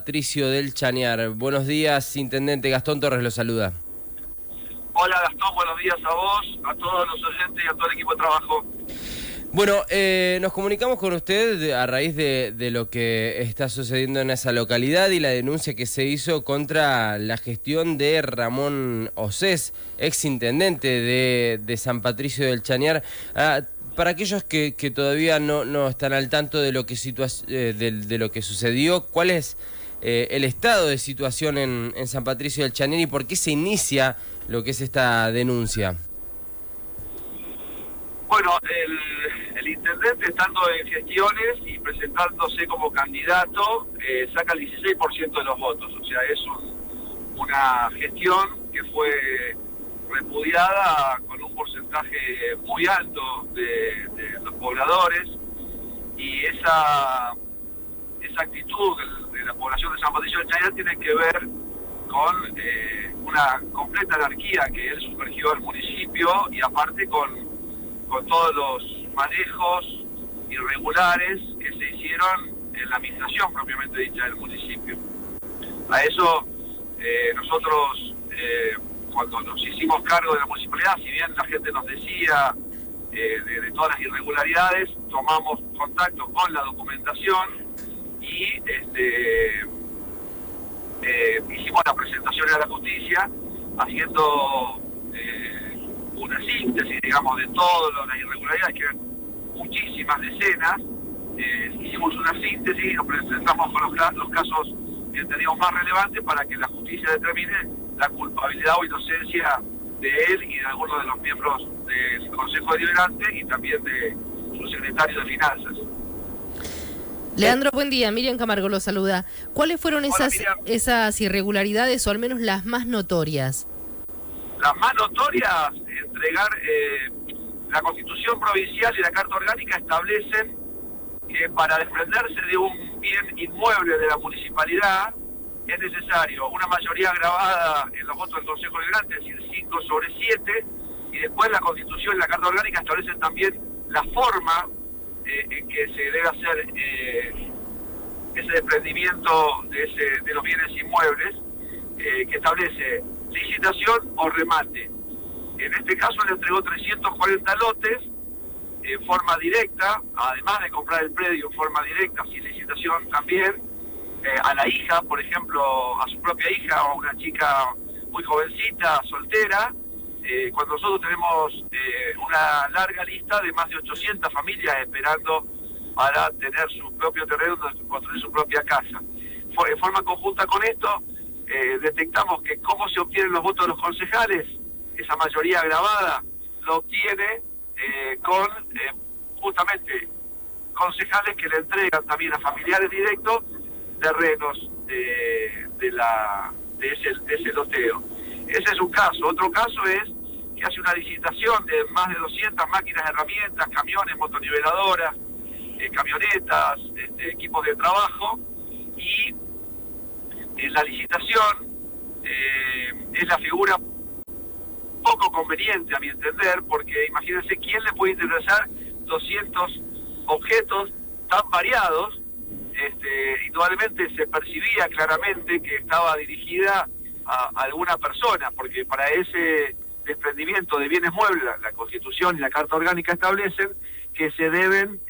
Patricio del Chañar. Buenos días, intendente. Gastón Torres lo saluda. Hola Gastón, buenos días a vos, a todos los oyentes y a todo el equipo de trabajo. Bueno, nos comunicamos con usted a raíz de lo que está sucediendo en esa localidad y la denuncia que se hizo contra la gestión de Ramón Osés, ex intendente de San Patricio del Chañar. Para aquellos que todavía no están al tanto de lo que de lo que sucedió, ¿cuál es el estado de situación en San Patricio del Chañar y por qué se inicia lo que es esta denuncia? Bueno, el intendente, estando en gestiones y presentándose como candidato, saca el 16% de los votos. O sea, es una gestión que fue repudiada con un porcentaje muy alto de los pobladores, y esa actitud de la población de San Patricio del Chañar tiene que ver con una completa anarquía que él sumergió al municipio, y aparte con todos los manejos irregulares que se hicieron en la administración propiamente dicha del municipio. A eso nosotros, cuando nos hicimos cargo de la municipalidad, si bien la gente nos decía de todas las irregularidades, tomamos contacto con la documentación y hicimos las presentaciones a la justicia haciendo una síntesis, digamos, de todas las irregularidades, que eran muchísimas decenas. Hicimos una síntesis y nos presentamos con los casos que teníamos más relevantes para que la justicia determine la culpabilidad o inocencia de él y de algunos de los miembros del Consejo Deliberante y también de su secretario de Finanzas. Leandro, buen día. Miriam Camargo lo saluda. ¿Cuáles fueron Hola, esas irregularidades, o al menos las más notorias? Las más notorias, entregar la Constitución Provincial y la Carta Orgánica establecen que para desprenderse de un bien inmueble de la municipalidad es necesario una mayoría agravada en los votos del Consejo Deliberante, es decir, 5/7, y después la Constitución y la Carta Orgánica establecen también la forma en que se debe hacer ese desprendimiento de los bienes inmuebles, que establece licitación o remate. En este caso le entregó 340 lotes en forma directa, además de comprar el predio en forma directa, sin licitación también, a la hija, por ejemplo, a su propia hija, o a una chica muy jovencita, soltera, cuando nosotros tenemos una larga lista de más de 800 familias esperando para tener su propio terreno donde construir su propia casa. En forma conjunta con esto, detectamos que cómo se obtienen los votos de los concejales, esa mayoría agravada lo obtiene con justamente concejales que le entregan también a familiares directos terrenos de ese loteo. Ese es un caso. Otro caso es que hace una licitación de más de 200 máquinas, herramientas, camiones, motoniveladoras, camionetas, equipos de trabajo, y en la licitación es la figura poco conveniente a mi entender, porque imagínense quién le puede interesar 200 objetos tan variados. Indudablemente se percibía claramente que estaba dirigida a alguna persona, porque para ese desprendimiento de bienes muebles la Constitución y la Carta Orgánica establecen que se deben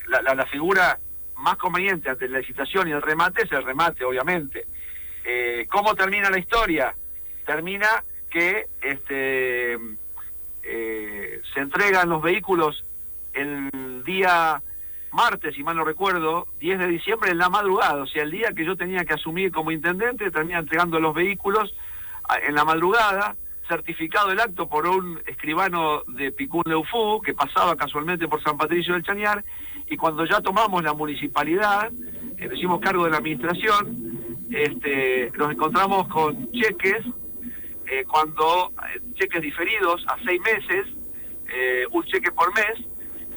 la figura más conveniente ante la licitación y el remate es el remate, obviamente. ¿Cómo termina la historia? Termina que se entregan los vehículos el día martes, si mal no recuerdo, 10 de diciembre en la madrugada, o sea, el día que yo tenía que asumir como intendente, termina entregando los vehículos en la madrugada, certificado el acto por un escribano de Picún Leufú, que pasaba casualmente por San Patricio del Chañar, y cuando ya tomamos la municipalidad, nos hicimos cargo de la administración, nos encontramos con cheques, cheques diferidos a 6 meses, un cheque por mes,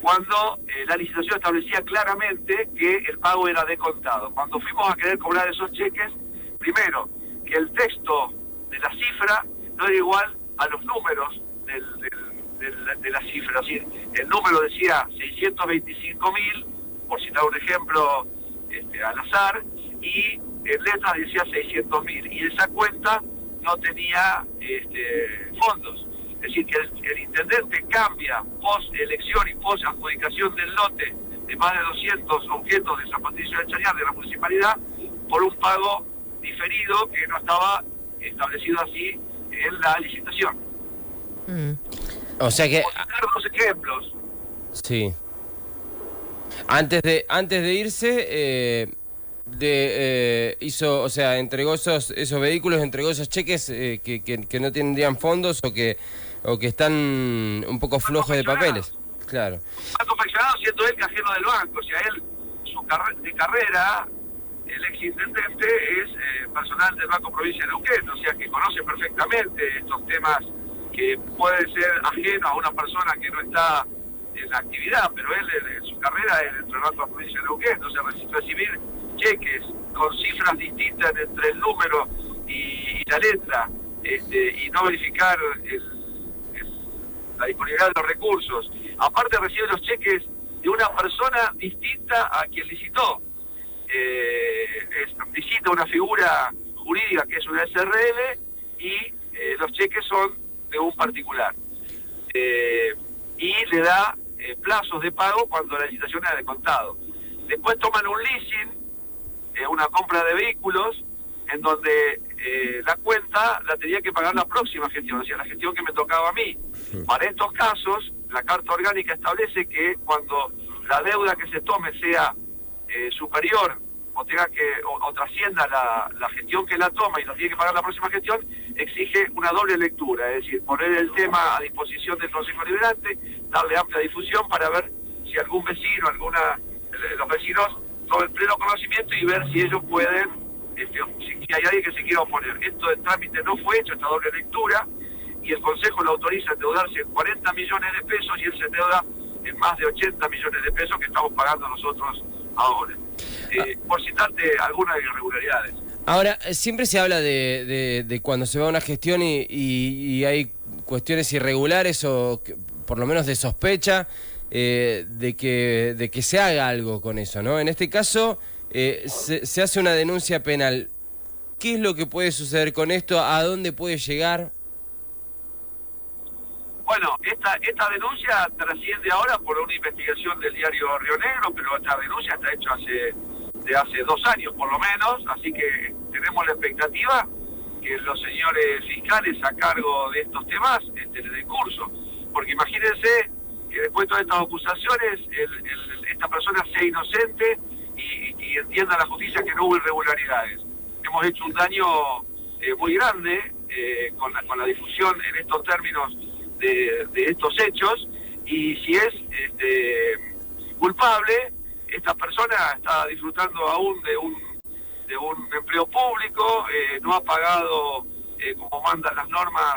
cuando la licitación establecía claramente que el pago era de contado. Cuando fuimos a querer cobrar esos cheques, primero, que el texto de la cifra no era igual a los números de la cifra. Así, el número decía 625.000, por citar un ejemplo, al azar, y en letras decía 600.000, y esa cuenta no tenía fondos. Es decir, que el intendente cambia post elección y post adjudicación del lote de más de 200 objetos de San Patricio de Chañar de la municipalidad por un pago diferido que no estaba establecido así en la licitación. O sea que... Por citar dos ejemplos. Sí. Antes de irse, hizo, o sea, entregó esos vehículos, entregó esos cheques que no tendrían fondos o que están un poco flojos de papeles. Claro. Ha confeccionado siendo él cajero del banco. O sea, él, de carrera, el ex intendente es personal del Banco Provincia de Neuquén, o sea que conoce perfectamente estos temas que pueden ser ajenos a una persona que no está en la actividad, pero él en su carrera es dentro del Banco Provincia de Neuquén. Entonces recibir cheques con cifras distintas entre el número y la letra, y no verificar la disponibilidad de los recursos. Aparte recibe los cheques de una persona distinta a quien licitó. Licita una figura jurídica que es una SRL y los cheques son de un particular. Y le da plazos de pago cuando la licitación es de contado. Después toman un leasing, una compra de vehículos, en donde la cuenta la tenía que pagar la próxima gestión, o sea, la gestión que me tocaba a mí. Para estos casos, la Carta Orgánica establece que cuando la deuda que se tome sea superior o tenga o trascienda la gestión que la toma y no tiene que pagar la próxima gestión, exige una doble lectura, es decir, poner el tema a disposición del Consejo Deliberante, darle amplia difusión para ver si algún vecino, los vecinos tomen pleno conocimiento y ver si ellos pueden, si hay alguien que se quiera oponer. Esto del trámite no fue hecho, esta doble lectura, y el Consejo lo autoriza a endeudarse en 40 millones de pesos y él se endeuda en más de 80 millones de pesos que estamos pagando nosotros ahora. Por citarte algunas irregularidades. Ahora, siempre se habla de cuando se va a una gestión y hay cuestiones irregulares o por lo menos de sospecha de que se haga algo con eso, ¿no? En este caso, se hace una denuncia penal. ¿Qué es lo que puede suceder con esto? ¿A dónde puede llegar? Bueno, esta denuncia trasciende ahora por una investigación del diario Río Negro, pero esta denuncia está hecha de hace 2 años por lo menos, así que tenemos la expectativa que los señores fiscales a cargo de estos temas le den curso. Porque imagínense que después de todas estas acusaciones, esta persona sea inocente y entienda la justicia que no hubo irregularidades. Hemos hecho un daño muy grande con la difusión en estos términos de estos hechos, y si es culpable, esta persona está disfrutando aún de un empleo público, no ha pagado como mandan las normas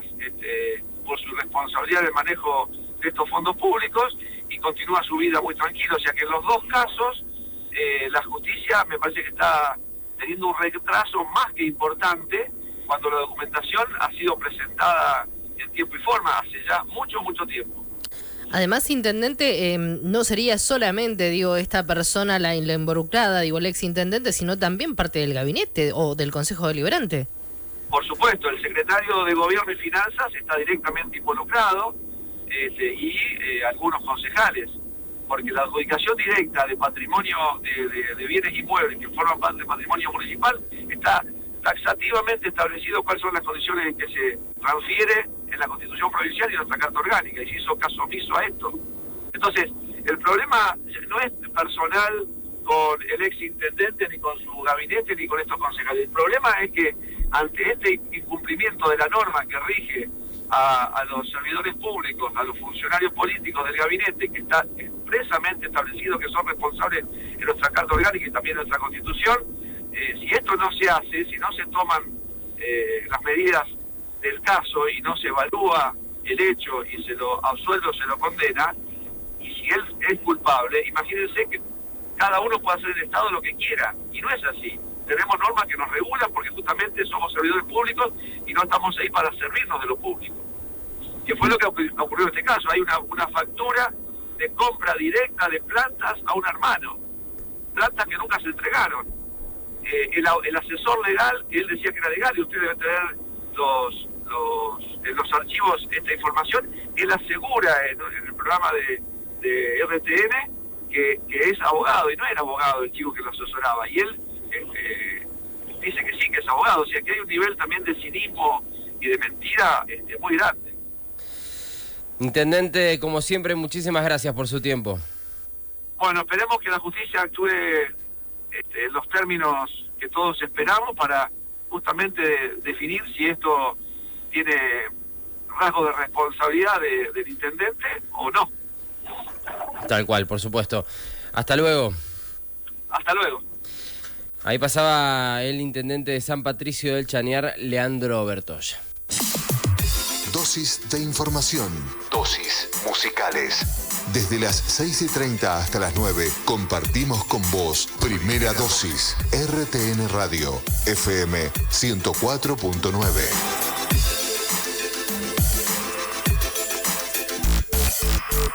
por su responsabilidad de manejo de estos fondos públicos y continúa su vida muy tranquilo. O sea que en los dos casos la justicia me parece que está teniendo un retraso más que importante cuando la documentación ha sido presentada en tiempo y forma hace ya mucho tiempo. Además, intendente, no sería solamente, esta persona la involucrada, el ex intendente, sino también parte del gabinete o del Consejo Deliberante. Por supuesto, el secretario de Gobierno y Finanzas está directamente involucrado y algunos concejales, porque la adjudicación directa de patrimonio, de bienes inmuebles que forman parte del patrimonio municipal, está taxativamente establecido cuáles son las condiciones en que se transfiere en la Constitución Provincial y en nuestra Carta Orgánica, y se hizo caso omiso a esto. Entonces, el problema no es personal con el ex intendente, ni con su gabinete, ni con estos concejales. El problema es que ante este incumplimiento de la norma que rige a los servidores públicos, a los funcionarios políticos del gabinete, que está expresamente establecido que son responsables en nuestra Carta Orgánica y también en nuestra Constitución, si esto no se hace, si no se toman las medidas del caso y no se evalúa el hecho y se lo absuelve o se lo condena, y si él es culpable, imagínense que cada uno puede hacer en el Estado lo que quiera, y no es así. Tenemos normas que nos regulan porque justamente somos servidores públicos y no estamos ahí para servirnos de lo público. Que fue lo que ocurrió en este caso. Hay una factura de compra directa de plantas a un hermano. plantas que nunca se entregaron. El asesor legal, él decía que era legal y usted debe tener los archivos esta información. Él asegura en el programa de RTN que es abogado, y no era abogado el chico que lo asesoraba, y él dice que sí, que es abogado. O sea que hay un nivel también de cinismo y de mentira muy grande. Intendente, como siempre, muchísimas gracias por su tiempo. Bueno, esperemos que la justicia actúe en los términos que todos esperamos para justamente definir si esto tiene rasgo de responsabilidad del intendente o no. Tal cual, por supuesto. Hasta luego. Hasta luego. Ahí pasaba el intendente de San Patricio del Chañar, Leandro Bertolla. Dosis de información. Dosis musicales. Desde las 6:30 hasta las 9 compartimos con vos Primera Dosis. RTN Radio, FM 104.9.